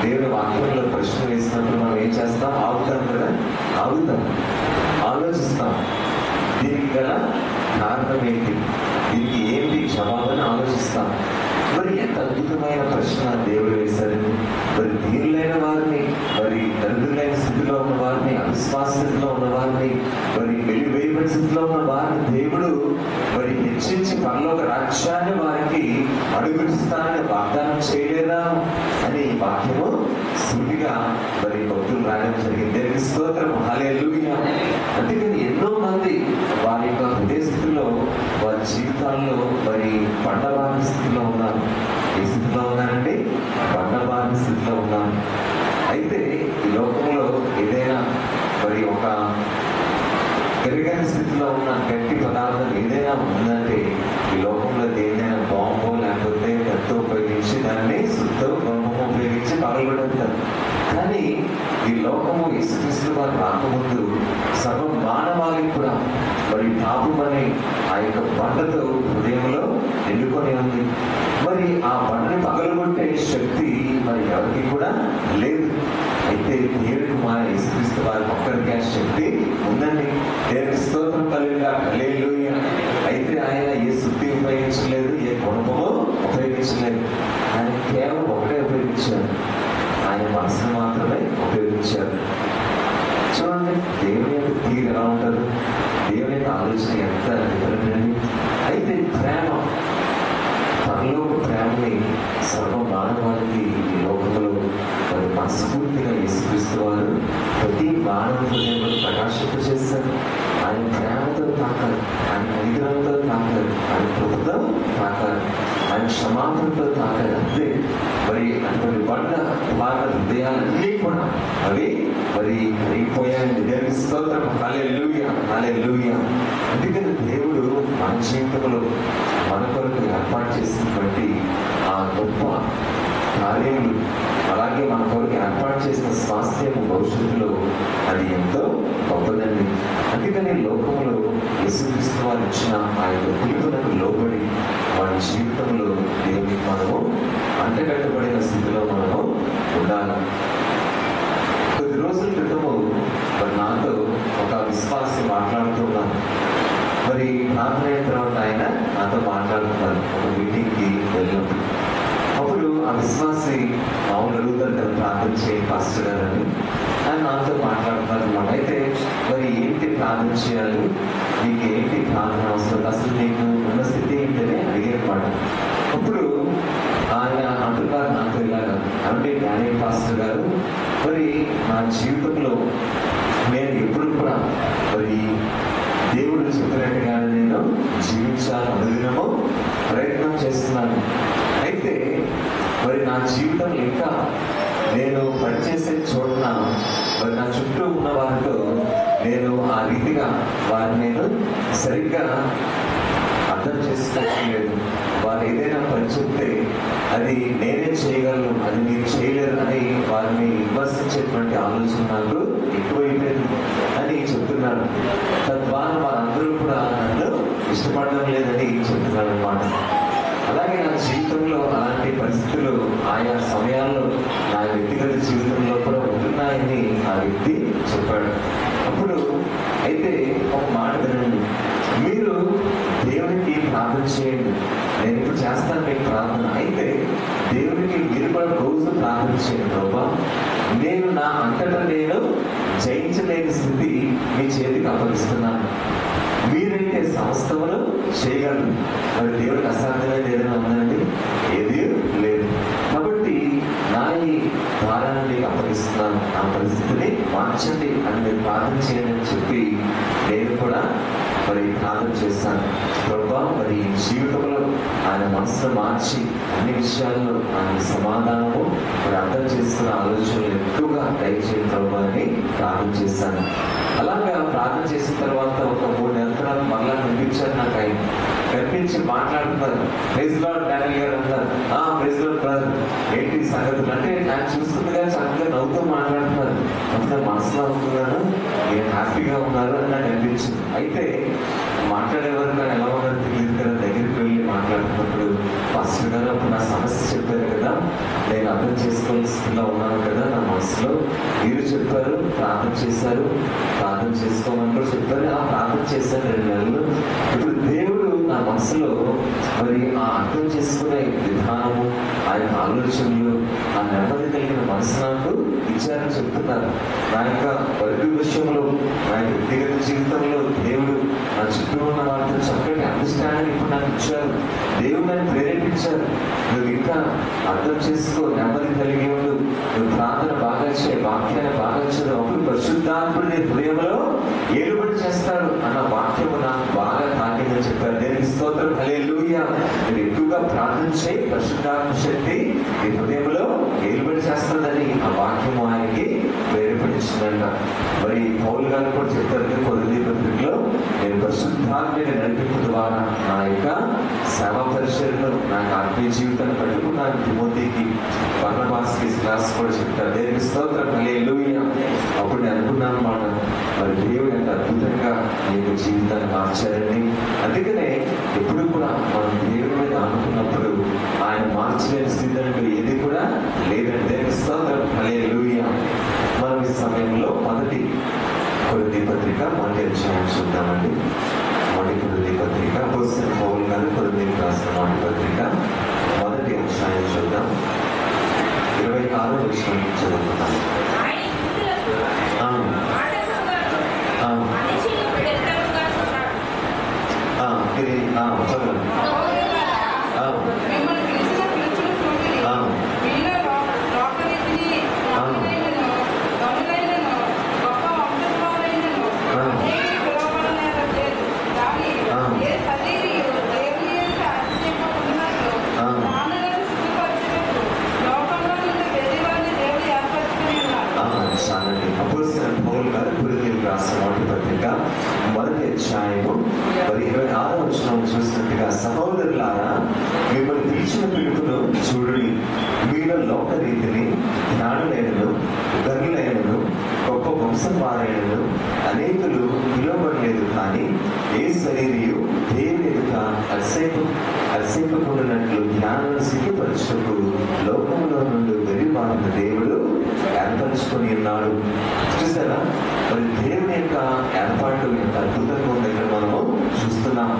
దేవుని వాక్యంలో ప్రశ్న వేసినప్పుడు మనం ఏం చేస్తాం? ఆగుతాం కదా, ఆగుతాం, ఆలోచిస్తాం. దీనికి గల కారణం ఏంటి, దీనికి ఏంటి జవాబుని ఆలోచిస్తాం. మరి ఎంత అద్భుతమైన ప్రశ్న దేవుడు వేశారని. మరి దీనులైన వారిని, మరి దరిద్రులైన స్థితిలో ఉన్న వారిని, అవిశ్వాస స్థితిలో ఉన్న వారిని, మరి వెలివేయబడిన స్థితిలో ఉన్న వారిని దేవుడు మరి హెచ్చించి పరలోక రాజ్యాన్ని వారికి అడుగుడిస్తానని వాగ్దానం చేయలేదా అని వాక్యము సూటిగా మరి భక్తులు రాయడం జరిగింది. దేవుని స్తోత్రం హల్లెలూయా. అందుకని ఎన్నో మంది వారి యొక్క హృదయ స్థితిలో, వారి జీవితాల్లో మరి పండబారిన స్థితిలో ఉన్నారు. ఏ స్థితిలో ఉన్నారండి? పండబారిన స్థితిలో ఉన్నారు. అయితే ఈ లోకంలో ఏదైనా మరి ఒక పెరిగిన స్థితిలో ఉన్న గట్టి పదార్థం ఏదైనా ఉందంటే ఈ లోకంలో ఏదైనా బాంబు లేకపోతే కత్తి ఉపయోగించి దాన్ని సుత్తో బొమ్మను ఉపయోగించి పగలగొడతారు. కానీ ఈ లోకము యేసుక్రీస్తు వారు రాకముందు సర్వ మానవాళికి కూడా మరి పాపం అనే ఆ యొక్క బండతో హృదయంలో నిండుకొని ఉంది. మరి ఆ బండని పగలగొట్టే శక్తి మరి ఎవరికి కూడా లేదు. అయితే దేవుడికి కుమార యేసుక్రీస్తు వారి ఒక్కరికి ఆ శక్తి ఉందండి. దేవుని స్తోత్రం కలుగుగా. హల్లెలూయా. అయితే ఆయన ఏ శుద్ధి ఉపయోగించలేదు, ఏ గుణము ఉపయోగించలేదు. ఆయన కేవలం ఒకటే ఉపయోగించారు, ఆయన మనసును మాత్రమే ఉపయోగించారు. చూడండి దేవుని యొక్క తీరు ఎలా ఉంటారు, దేవుని యొక్క ఆలోచన ఎంత డిఫరెంట్ అండి. అయితే ప్రేమ, పరలోక ప్రేమని సర్వ మానవాళికి ఈ లోకంలో మరి మనస్ఫూర్తిగా యేసుక్రీస్తు వారు ప్రతి మానవుని ప్రకాశింప చేస్తారు. ఆయన ప్రేమతో తాకాలి, ఆయన అనుగ్రహంతో తాకాలి, ఆయన కృపతో తాకాలి, ఆయన క్షమాపణతో తాకాలి. అంతే. మరి అటువంటి బండ వాళ్ళ హృదయాలన్నీ కూడా అవి మరి అయిపోయాయని దేవుని స్తోత్రం. హల్లెలూయా, హల్లెలూయా. అందుకని దేవుడు మన జీవితంలో మన కొరకు ఏర్పాటు చేసినటువంటి ఆ గొప్ప కార్యములు, అలాగే మన కొరకు ఏర్పాటు చేసిన స్వాస్థ్యము భవిష్యత్తులో అది ఎంతో గొప్పదండి. అందుకని లోకంలో యేసుక్రీస్తు వారు ఇచ్చిన ఆ యొక్క పిలుపునకు లోబడి మన జీవితంలో దేవునికి మనము అంటగట్టబడిన స్థితిలో మనము ఉండాలి. కొద్ది రోజుల క్రితము మరి నాతో ఒక విశ్వాసి మాట్లాడుతున్నాను. మరి ప్రార్థన అయిన తర్వాత ఆయన నాతో మాట్లాడుతున్నారు. ఒక మీటింగ్కి వెళ్ళినప్పుడు అప్పుడు ఆ విశ్వాసి మామూలు అడుగుతారు కదా, ప్రార్థన చేయండి పాస్టర్ గారు అని. ఆయన నాతో మాట్లాడుతున్నారు అన్నమాట. అయితే మరి ఏంటి ప్రార్థన చేయాలి, నీకు ఏంటి ప్రార్థన అవసరం, అసలు నీకు ఉన్న స్థితి ఏంటని అడిగేమాట. అప్పుడు ఆయన అంటున్నారు నాతో ఇలాగా, అంటే డానియల్ పాస్టర్ గారు, మరి నా జీవితంలో నేను ఎప్పుడు కూడా మరి దేవుడు చెప్పినట్టుగానే నేను జీవించాలని అనుదినము ప్రయత్నం చేస్తున్నాను. అయితే మరి నా జీవితంలో ఇంకా నేను పనిచేసే చోటున మరి నా చుట్టూ ఉన్న వారితో నేను ఆ రీతిగా వారిని నేను సరిగ్గా అర్థం చేసుకోలేదు. వారు ఏదైనా పని చెప్తే అది నేనే చేయగలను, అది మీరు చేయలేరు అని వారిని విమర్శించేటువంటి ఆలోచన నాకు ఎక్కువైపోయింది అని చెప్తున్నారు. తద్వారా వారందరూ కూడా నన్ను ఇష్టపడడం లేదని చెప్తున్నారు అన్నమాట. అలాగే నా జీవితంలో అలాంటి పరిస్థితులు ఆయా సమయాల్లో నా వ్యక్తిగత జీవితంలో కూడా ఉంటున్నాయని ఆ వ్యక్తి చెప్పాడు. అప్పుడు అయితే ఒక మాట వినండి, మీరు దేవునికి ప్రార్థన చేయండి, నేను ఇప్పుడు చేస్తాను మీకు ప్రార్థన. అయితే దేవునికి మీరు కూడా రోజు ప్రార్థన చేయండి, ప్రభా నేను నా అంతటా నేను జయించలేని స్థితి మీ చేతికి అప్పగిస్తున్నాను, మీరైతే సమస్తమును చేయగలరు. మరి దేవుడికి అసాధ్యమైనది ఏదైనా ఉందండి? ఏది లేదు. కాబట్టి నా ఈ భారాన్ని మీకు అప్పగిస్తున్నాను, నా పరిస్థితిని మార్చండి అని మీరు ప్రార్థన చేయండి అని చెప్పి నేను కూడా మరి ప్రార్థన చేస్తాను. ప్రభా మరి జీవితంలో ఆయన మనసును మార్చి అన్ని విషయాల్లో ఆయన సమాధానము మరి అర్థం చేసుకున్న ఆలోచనలు ఎక్కువగా దయచేయండి ప్రభా అని ప్రార్థన చేస్తాను. అలాగా ప్రార్థన చేసిన తర్వాత ఒక 3 నెలల తర్వాత మరలా కనిపించారు నాకు. ఆయన కనిపించి మాట్లాడుతున్నారు, ప్రైజ్ లార్డ్ డానియల్ గారు అంటారు. ప్రైజ్ లార్డ్ బ్రదర్, ఏంటి సంగతులు అంటే ఆయన చూస్తుండగా చక్కగా నవ్వుతూ మాట్లాడుతున్నారు. అప్పుడు మనసులో అవుతున్నాను, నేను హ్యాపీగా ఉన్నారు అని నాకు అనిపించింది. అయితే మాట్లాడేవారు కానీ ఎలా ఉన్నారో తెలియదు కదా. దగ్గరికి వెళ్ళి మాట్లాడుతున్నప్పుడు పాస్టర్ గారు అప్పుడు నా సమస్య చెప్పారు కదా, నేను అర్థం చేసుకోవాల్సిందిగా ఉన్నాను కదా నా మనసులో, మీరు చెప్పారు, ప్రార్థన చేశారు, ప్రార్థన చేసుకోమని కూడా చెప్పారు. ఆ ప్రార్థన చేశాను 2 నెలలు. ఇప్పుడు దేవుడు నా మనసులో మరి ఆ అర్థం చేసుకునే విధానము, ఆయన ఆలోచనలు, ఆ నెమ్మది కలిగిన మనసు నాకు ఇచ్చారని చెప్తున్నారు. నా యొక్క వర్గ విషయంలో, నా వ్యక్తిగత జీవితంలో దేవుడు నా చుట్టూ ఉన్న వారితో చక్కటి అండర్స్టాండింగ్ ఇప్పుడు నాకు ఇచ్చారు. దేవుడు నన్ను ప్రేరేపించారు, నువ్వు ఇంకా అర్థం చేసుకో, నెమ్మది కలిగి ఉండు, నువ్వు ప్రార్థన బాగా చేయి, వాక్యాన్ని బాగా చేయడం, అప్పుడు పరిశుద్ధాత్ముడు నీ హృదయంలో ఏలుబడి చేస్తాడు అన్న వాక్యము నాకు బాగా తాకిందని చెప్పారు. దేవునికి స్తోత్రం. హల్లెలూయా. మీరు ఎక్కువగా ప్రార్థన చేయి, పరిశుద్ధాత్మ శక్తి నీ హృదయంలో ఏలుబడి చేస్తుందని ఆ వాక్యము ఆయనకి ప్రేరేపించిందంట. మరి పౌలు గారు కూడా చెప్తారు కొరింథీ పత్రికలో, నేను పరిశుద్ధాత్మని నడిపింపు ద్వారా నా యొక్క సేవ పరిచర్యను, నాకు ఆత్మీయ జీవితాన్ని పట్టుకున్నాను. తిమోతికి, బర్నబాస్కి క్లాస్ కూడా చెప్తారు. దేవునికి స్తోత్రం. హల్లెలూయా. అప్పుడు నేను అనుకున్నాను అన్నమాట, మరి దేవుడు ఎంత అద్భుతంగా నీకు జీవితాన్ని మార్చారండి. అందుకనే ఎప్పుడు కూడా మనం దేవుడి మీద అనుకున్నప్పుడు ఆయన మార్చలేని స్థితి అంటూ ఏది కూడా లేదండి. దేవునికి స్తోత్రం. హల్లెలూయా. మనం సమయంలో మొదటి కొరింథీ పత్రిక మొదటి అధ్యాయం చూద్దామండి. మొదటి కొరింథీ పత్రిక అపోస్తలుడైన పౌలు గారు కొరింథీయులకు రాసిన మొదటి పత్రిక మొదటి అధ్యాయం చూద్దాం. 26వ వచనం చదువుకుందాం. అపోస్తలుడైన పౌలు గారు కొరింథీయులకు రాసిన మొదటి పత్రిక మొదటి అధ్యాయము 26వ వచనం చూసినట్టుగా, సహోదరులారా, మిమ్మల్ని పిలిచిన పిలుపును చూడుడి. మీలో లోకరీతిని, జ్ఞానులైనను, ధనులైనను, గొప్ప వంశం వారైనను అనేకులు పిలువబడలేదు. కానీ ఏ శరీరియు దేవుని ఎదుట అతిశయపకుండానట్లు జ్ఞానాన్ని సిగ్గుపరచుటకు లోకంలో నుండి వెలివారిన దేవుడు ఏర్పరచుకొని ఉన్నాడు. చూసారా, మరి దేవుని యొక్క ఏర్పాటు ఎంత అద్భుతంగా ఉంది ఇక్కడ మనము చూస్తున్నాం.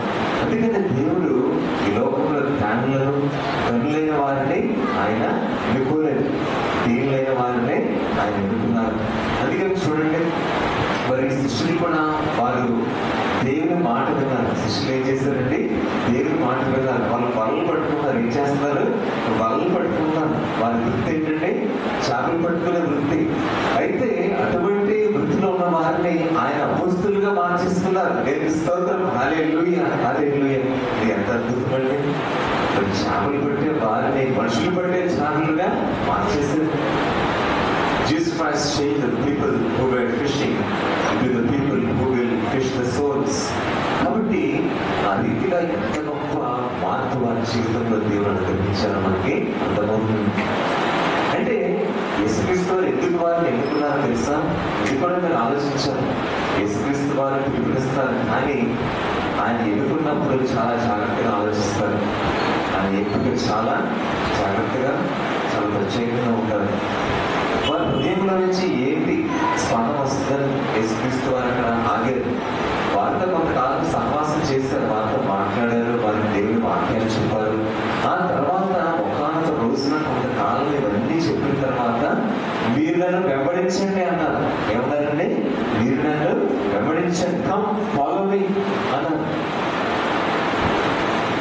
అందుకని దేవుడు ఈ లోకంలో జ్ఞానులను, ధనులైన వారిని ఆయన ఎన్నుకోలేదు, దీనులైన వారిని ఆయన ఎన్నుకున్నారు. అందుకని చూడండి, మరి శిష్యులు కూడా వారు దేవుని మాట విన్నారు. శిష్యులు ఏం చేశారండి? దేవుని మాట విన్నారు. వాళ్ళు వలలు పట్టుకున్నారు. ఏం చేస్తున్నారు? వలలు పట్టుకున్నారు. వారి వృత్తి ఏంటంటే చేపలు పట్టుకునే వృత్తి. అయితే అటువంటి వృత్తిలో ఉన్న వారిని ఆయన అపోస్తలుగా మార్చేస్తున్నారు. దేవుని స్తోత్రం, హల్లెలూయా, హల్లెలూయా. ఇది ఎంత అద్భుతమండి! చేపలు పట్టే వారిని మనుషులు పట్టే చేపలుగా మార్చేశారు. Jesus Christ changed the people who were fishing into the people who will fish the souls. కాబట్టి ఆ రీతిగా ఎంత గొప్ప మార్పు వారి జీవితంలో దేవుడు అనుగ్రహించారో మనకి అర్థమవుతుంది. అంటే యేసుక్రీస్తు వారు ఎందుకు వారిని ఎన్నుకున్నారో తెలుసా? ఇది కూడా మీరు ఆలోచించారు. యేసుక్రీస్తు వారు పిలుపునిస్తారు, కానీ ఆయన ఎన్నుకున్నప్పుడు చాలా జాగ్రత్తగా ఆలోచిస్తారు. ఆయన ఎప్పుడు చాలా జాగ్రత్తగా, చాలా ప్రత్యేకంగా ఉంటారు. వారి హృదయంలో నుంచి ఏంటి స్పందన వస్తుందని యేసుక్రీస్తు వారు అక్కడ ఆగారు. వారితో కొంతకాలం సహవాసం చేశారు, వారితో మాట్లాడారు, వారికి దేవుని వాక్యాలు చెప్పారు. ఆ తర్వాత ఒకానొక రోజున కొంతకాలం ఇవన్నీ చెప్పిన తర్వాత మీరు నన్ను వెంబడించండి అన్నారు. ఏమన్నారండి? మీరు నన్ను వెంబడించండి, కమ్ ఫాలో మీ అన్నారు.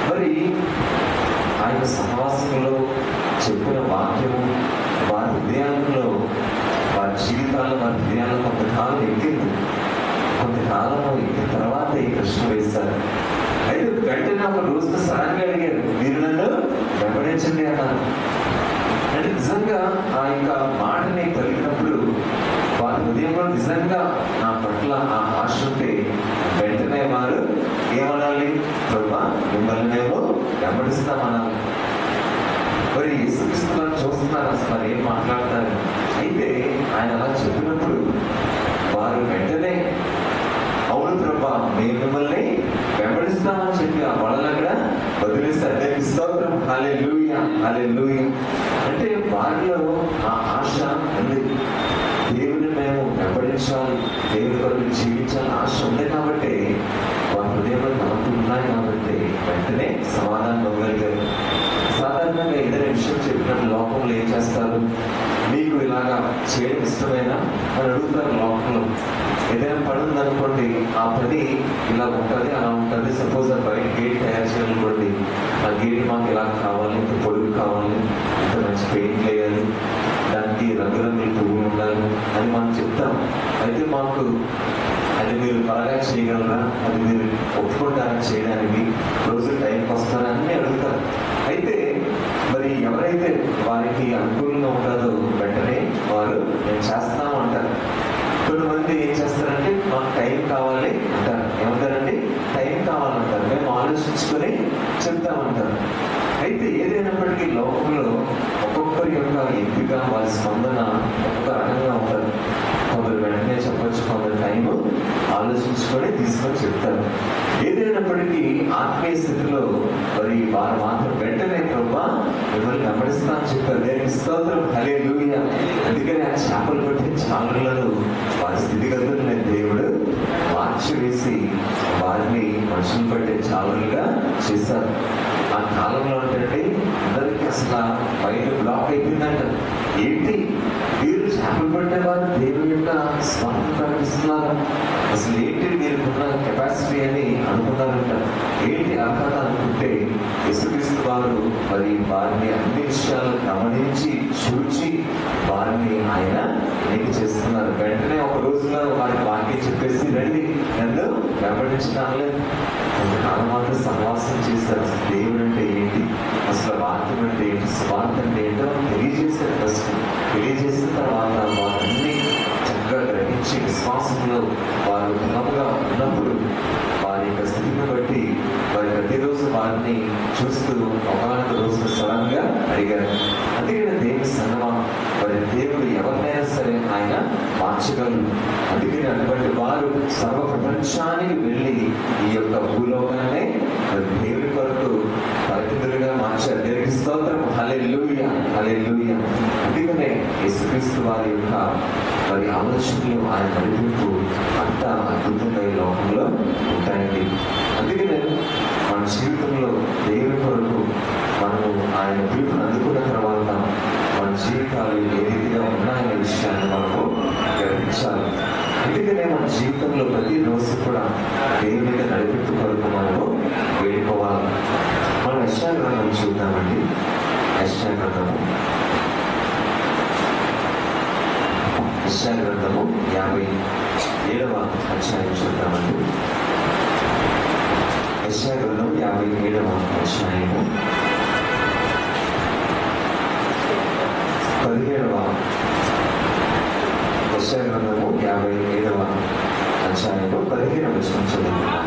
మరి ఆయన సహవాసంలో చెప్పిన వాక్యము వారి హృదయాలలో, వారి జీవితాల్లో, వారి హృదయాల్లో కొంతకాలం ఎక్కింది. కొంతకాలం ఎక్కిన తర్వాత ఈ ప్రశ్న వేశారు. అయితే వెంటనే ఒక రోజున సడన్గా అడిగారు, మీరు నన్ను వెంబడించండి అన్నారు. అంటే నిజంగా ఆ యొక్క మాటని పలికినప్పుడు వారి హృదయంలో నిజంగా నా పట్ల ఆ ఆశ ఉంటే వెంటనే వారు ఏమనాలి? ప్రభా, మిమ్మల్ని మేము వెంబడిస్తామనాలి. మరి యేసుక్రీస్తు వారు చూస్తున్నారు అసలు మరి ఏం మాట్లాడతారు. అయితే ఆయన అలా చెప్పినప్పుడు వారు వెంటనే అవును ప్రభా, మేము మిమ్మల్ని వెంబడిస్తామని చెప్పి ఆ వలలు అక్కడ వదిలేస్తారు. దేవుని స్తోత్రం, హల్లెలూయా, హల్లెలూయా. అంటే వారిలో ఆ ఆశ ఉంది. దేవుని మేము వెంబడించాలి, దేవుని కొరకు జీవించాలని ఆశ ఉంది. కాబట్టి వారి హృదయంలో నమ్మకం ఉన్నాయి. కాబట్టి వెంటనే సమాధానం ఇవ్వగలిగారు. సాధారణంగా ఏదైనా విషయం చెప్పినట్టు లోకంలో ఏం చేస్తారు? మీకు ఇలాగా చేయడం ఇష్టమైనా అని అడుగుతారు. లోకంలో ఏదైనా పని ఉందనుకోండి, ఆ పని ఇలా ఉంటుంది, అలా ఉంటుంది. సపోజ్ ఆ బయట గేట్ తయారు చేయాలనుకోండి, ఆ గేట్ మాకు ఇలా కావాలి, ఇంత పొడుగు కావాలి, ఇంత మంచి పెయింట్ వేయాలి, దానికి రంగురంగుల పువ్వులు ఉండాలి అని మనం చెప్తాం. అయితే మాకు అది మీరు త్వరగా చేయగలరా, అది మీరు ఒప్పుకుంటారా చేయడానికి, రోజు టైంకి వస్తారా అని అడుగుతారు. అయితే మరి ఎవరైతే వారికి అనుకూలంగా ఉంటుందో వెంటనే వారు నేను చేస్తాము అంటారు. కొంతమంది ఏం చేస్తారంటే మాకు టైం కావాలి అంటారు. ఏమంటారండి? టైం కావాలంటారు. మేము ఆలోచించుకొని చెప్తామంటారు. అయితే ఏదైనప్పటికీ లోకంలో ఒక్కొక్కరి యొక్క ఎంపిక, వారి స్పందన ఒక్కొక్క రకంగా ఉంటుంది. కొందరు వెంటనే చెప్పచ్చు, కొందరు టైము ఆలోచించుకొని తీసుకొని చెప్తారు. ఏదైనప్పటికీ ఆత్మీయ స్థితిలో మరి వారు మాత్రం వెంటనే ప్రభా మిమ్మల్ని వెంబడిస్తానని చెప్పారు. దేవునికి స్తోత్రం, హల్లెలూయా. అందుకని ఆ చేపలు పట్టే చాలులను వారి స్థితిగతులను దేవుడు మార్చివేసి వారిని మనుషులు పట్టే చాలులుగా చేశారు. ఆ కాలంలో ఏంటంటే అందరికీ అసలు బయట బ్లాక్ అయిపోయిందంట. ఏంటి వీరు చేపలు పట్టేవారు దేవుని యొక్క స్వార్థం ప్రకటిస్తున్నారు, అసలు ఏంటి వీరికున్న కెపాసిటీ అని అనుకున్నారంట. ఏంటి అర్హత అనుకుంటే యేసుక్రీస్తు వారు మరి వారిని అన్ని విషయాలు గమనించి చూచి వారిని ఆయన ఎన్నిక చేస్తున్నారు. వెంటనే ఒక రోజులో వారికి వాక్యం చెప్పేసి రండి నన్ను వెంబడించడాలే కొంతకాలం మాత్రం సహవాసం చేస్తారు. అసలు దేవుడు అంటే ఏంటి, అసలు వాక్యం అంటే ఏంటి, స్వార్థం అంటే ఏంటో తెలియజేశారు. ఫస్ట్ తెలియజేసిన తర్వాత వారన్నీ చక్కగా గ్రహించి విశ్వాసంలో వారు బలంగా ఉన్నప్పుడు వారి యొక్క స్థితిని బట్టి వారి ప్రతిరోజు వారిని చూస్తూ ఒకనొక రోజు సడన్గా అడిగారు. అందుకని దేవుని సంగమా మరి దేవుడు ఎవరినైనా సరే ఆయన మార్చగలరు. అందుకని అటువంటి వారు సర్వ ప్రపంచానికి వెళ్ళి ఈ యొక్క భూలోకాన్ని దేవుని కొరకు పరిమితులుగా మార్చారు. దేవునికి స్తోత్రం, హల్లెలూయా, హల్లెలూయా. అందుకనే యేసుక్రీస్తు వారి యొక్క మరి ఆలోచనలు ఆయన నడిపింపు అంత అద్భుతంగా ఈ లోకంలో ఉంటాయండి. అందుకనే మన జీవితంలో దేవుని కొరకు మనము ఆయన పిలుపుని అందుకున్న తర్వాత మన జీవితాలు ఏ రీతిగా ఉన్నాయనే విషయాన్ని మనము గ్రహించాలి. అందుకనే మన జీవితంలో ప్రతిరోజు కూడా దేవుని యొక్క నడిపింపు కొరకు మనము వెళ్ళిపోవాలి. మనం యెషయా గ్రంథం చూద్దామండి. యెషయా గ్రంథము 57వ అధ్యాయం చూద్దామండి. యెషయా గ్రంథం 57వ అధ్యాయము 17వ యెషయా గ్రంథము 57వ అధ్యాయము 15వ వచనం చదువుతున్నాం.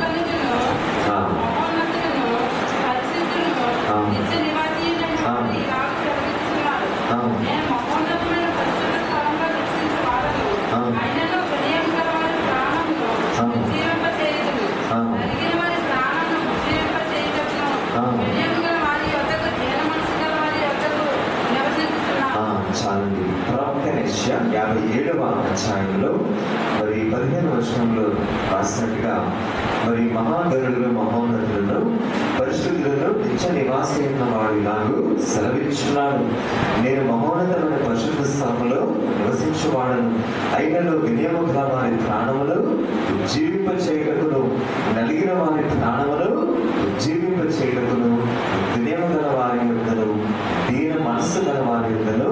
చాలండి. ప్రవక్త యెషయా 57వ అధ్యాయంలో మరి 15వ వచనంలో రాసినట్టుగా మరి మహాగణులను మహోన్నతులను పరిశుద్ధులను నిత్య నివాసి అయిన వాడు ఇలాగూ సెలవిచ్చున్నాడు. నేను మహోన్నతమైన పరిశుద్ధ స్థలంలో నివసించువాడను. అయినలో వినయము గల వారి ప్రాణములు ఉజ్జీవింప చేయటకును, నలిగిన వారి ప్రాణములు ఉజ్జీవింప చేయటకును, వినయము గల వారి యొద్దను దీన మనస్సు గల వారి యొద్దను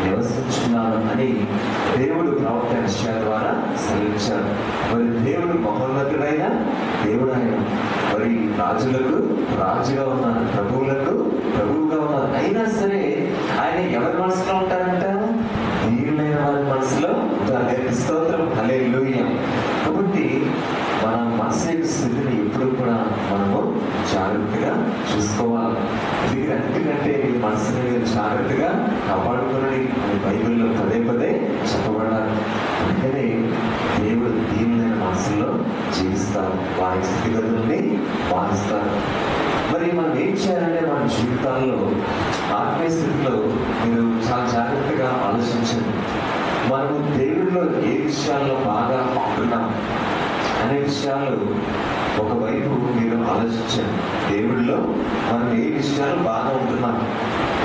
నివసించున్నాను అని దేవుడు ప్రవక్త యెషయా ద్వారా సెలవిచ్చారు. మరి దేవుడు మహోన్నతుడైన దేవుడు ఆయన. మరి రాజులకు రాజుగా ఉన్నారు, ప్రభువులకు ప్రభువుగా ఉన్నారు. అయినా సరే ఆయన ఎవరి మనసులో ఉంటారంట? దీనులైన వారి మనసులో ఉంటారు. స్తోత్రం, హల్లెలూయా. కాబట్టి మన మనసు యొక్క స్థితిని ఎప్పుడు కూడా మనము జాగ్రత్తగా చూసుకోవాలి. ఎందుకంటే మీ మనసుని మీరు జాగ్రత్తగా కాపాడుకోండి అని బైబిల్లో పదే పదే చెప్పబడ్డారు. అందుకనే దేవుడు దీనులైన మనసులో జీవిస్తారు, వారి స్థితిగతుల్ని మారుస్తారు. మరి మనం ఏం చేయాలంటే మన జీవితాల్లో ఆత్మీయ స్థితిలో మీరు చాలా జాగ్రత్తగా ఆలోచించండి. మనము దేవుడిలో ఏ విషయాల్లో బాగా ఉంటున్నాం అనే విషయాలు ఒకవైపు మీరు ఆలోచించండి. దేవుడిలో మనం ఏ విషయాలు బాగా ఉంటున్నాం,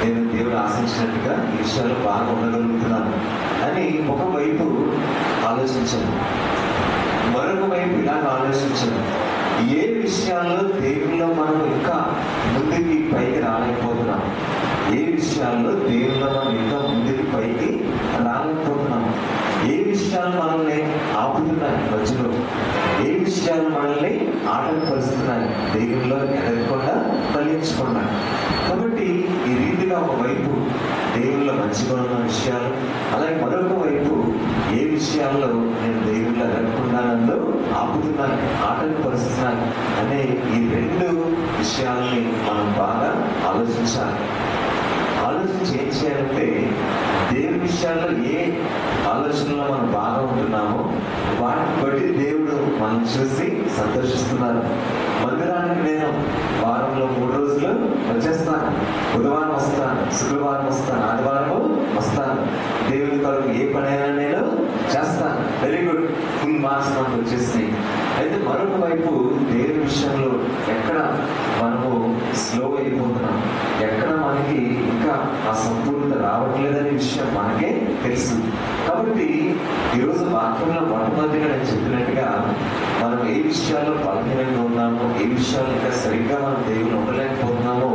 నేను దేవుడు ఆశించినట్టుగా ఈ విషయాలు బాగా ఉండగలుగుతున్నాను అని ఒకవైపు ఆలోచించండి. మరొక వైపు ఇలాగ ఆలోచించండి, ఏ విషయాల్లో దేవుల్లో మనం ఇంకా ముందుకి పైకి రాలేకపోతున్నాం, ఏ విషయాల్లో దేవుల్లో మనం ఇంకా ముందుకి పైకి రాలేకపోతున్నాం, ఏ విషయాలు మనల్ని ఆపుతున్నాయి మధ్యలో, ఏ విషయాలు మనల్ని ఆటంకపరుస్తున్నాయి, దేవుల్లో ఎదగకుండా ఫలించకుండా. కాబట్టి ఈ రీతిగా ఒకవైపు దేవుల్లో మంచిగా ఉన్న విషయాలు, అలాగే మరొక వైపు ఏ విషయాల్లో నేను దేవుల్లో ఎదగకుండా నన్ను ఆపుతున్నాను, ఆటంకపరుస్తున్నాను అనే ఈ రెండు విషయాల్ని మనం బాగా ఆలోచించాలి. ఆలోచించి ఏం చేయాలంటే దేవుని విషయాల్లో ఏ ఆలోచనలో మనం బాగా ఉంటున్నామో వాటిని బట్టి దేవుడు మనం చూసి సంతోషిస్తున్నారు. మందిరానికి నేను వారంలో 3 రోజులు వచ్చేస్తాను. బుధవారం వస్తాను, శుక్రవారం వస్తాను, ఆదివారం వస్తాను. దేవుని కొరకు ఏ పనైనా నేను చేస్తాను. వెరీ గుడ్, ఫుల్ మార్క్స్ మనకు వచ్చేసినాయి. అయితే మరొక వైపు దేవుని విషయంలో ఎక్కడ మనము స్లో అయిపోతున్నాం, ఎక్కడ మనకి ఇంకా ఆ సంపూర్ణత రావట్లేదనే విషయం మనకే తెలుసు. కాబట్టి ఈరోజు వాక్యంలో మొట్టమొదటిగా నేను చెప్పినట్టుగా మనం ఏ విషయాల్లో బలహీనంగా ఉన్నామో, ఏ విషయాలు ఇంకా సరిగ్గా మనం దేవుని ఉండలేకపోతున్నామో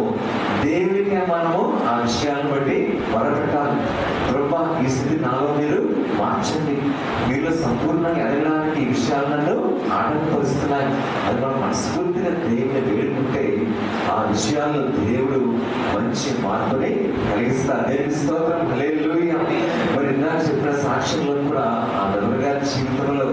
దేవుడికే మనము ఆ విషయాలను బట్టి మొరపెట్టాలి. ప్రభా, ఈ స్థితి నాలో మీరు మార్చండి, మీలో సంపూర్ణంగా ఎదగడానికి ఈ విషయాలు నన్ను ఆటంకపరుస్తున్నాయి. అది మనం మనస్ఫూర్తిగా దేవుని వేడుకుంటే ఆ విషయాల్లో దేవుడు మంచి మార్పుని కలిగిస్తారు. దేవుని స్తోత్రం, హల్లెలూయా. మరి ఇందాక చెప్పిన సాక్ష్యంలో కూడా ఆ బ్రదర్ గారి జీవితంలో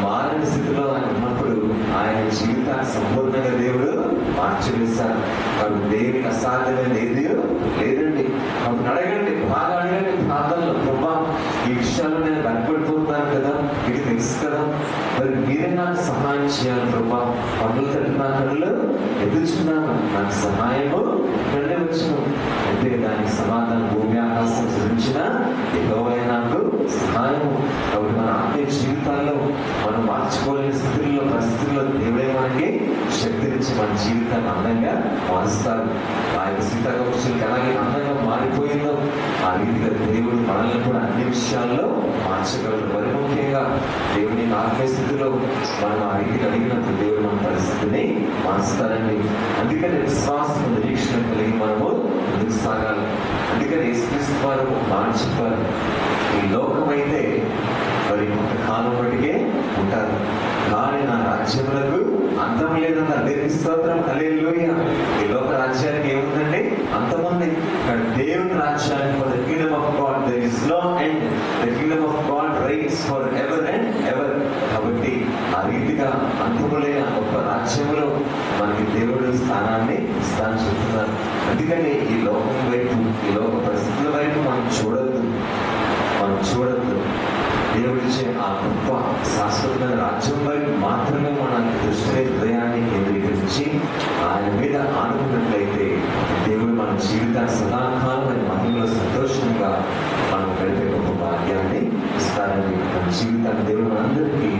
మారిన స్థితిలో ఆయన ఉన్నప్పుడు ఆయన జీవితాన్ని సంపూర్ణంగా దేవుడు మార్చివేశారు. కాబట్టి దేవునికి అసాధ్యమైన ఏది లేదండి. కాబట్టి అడగండి, బాగా అడగండి ప్రార్థనలో, ప్రభా ఈ విషయాల్లో నేను వెనకబడిపోతున్నాను కదా, మీకు తెలుసు కదా, మరి మీరే నాకు సహాయం చేయాలి ప్రభా. పనులు తట్టిన కళ్ళు ఎదుర్చున్నాను, నాకు సహాయము ఇక్కడే వచ్చును. అయితే దానికి సమాధానం భూమి ఆకాశం సృష్టించిన యెహోవా నాకు సహాయము. కాబట్టి మన ఆత్మీయ జీవితాల్లో మనం మార్చుకోలేని స్థితుల్లో, పరిస్థితుల్లో దేవుడే మనకి శక్తినిచ్చి మన జీవితాన్ని అందంగా మారుస్తారు. ఆ యొక్క సీతాకోక్షులకి అలాగే అందంగా మారిపోయిందో ఆ రీతిగా దేవుడు మనల్ని కూడా అన్ని విషయాల్లో మార్చగలరు. మరి ముఖ్యంగా దేవుని ఆత్మీయ స్థితిలో మనం ఆ రీతికి అడిగినప్పుడు దేవుడు మన పరిస్థితిని మారుస్తారండి. అందుకని విశ్వాసం, నిరీక్షణ కలిగి మనము ముందుకు సాగాలి. అందుకని యేసుక్రీస్తు వారు మాట చెప్పారు, ఈ లోకమైతే మరి కొంతకాలం బట్టికే ఉంటారు, కానీ నా రాజ్యములకు అంతం లేదన్న. దేవుని స్తోత్రం, హల్లెలూయా. ఈ లోక రాజ్యానికి ఏముందండి? అంతమంది. కానీ దేవుని రాజ్యానికి for the kingdom of God there is no end. The kingdom of God reigns for ever and ever. కాబట్టి ఆ రీతిగా అంతములైన ఒక రాజ్యంలో మనకి దేవుడు స్థానాన్ని ఇస్తానని చెప్తున్నారు. అందుకని ఈ లోకం వైపు, ఈ లోక పరిస్థితుల వైపు మనం చూడొద్దు. దేవుడిచ్చే ఆ గొప్ప శాశ్వతమైన రాజ్యం వైపు మాత్రమే మన దృష్టిని, హృదయాన్ని కేంద్రీకరించి ఆయన మీద ఆనుకున్నట్లయితే దేవుడు మన జీవితాన్ని సదాకాలం మహిమలో సంతోషంగా మనం గడిపే గొప్ప భాగ్యాన్ని ఇస్తారని, మన జీవితాన్ని దేవుడు మనందరికీ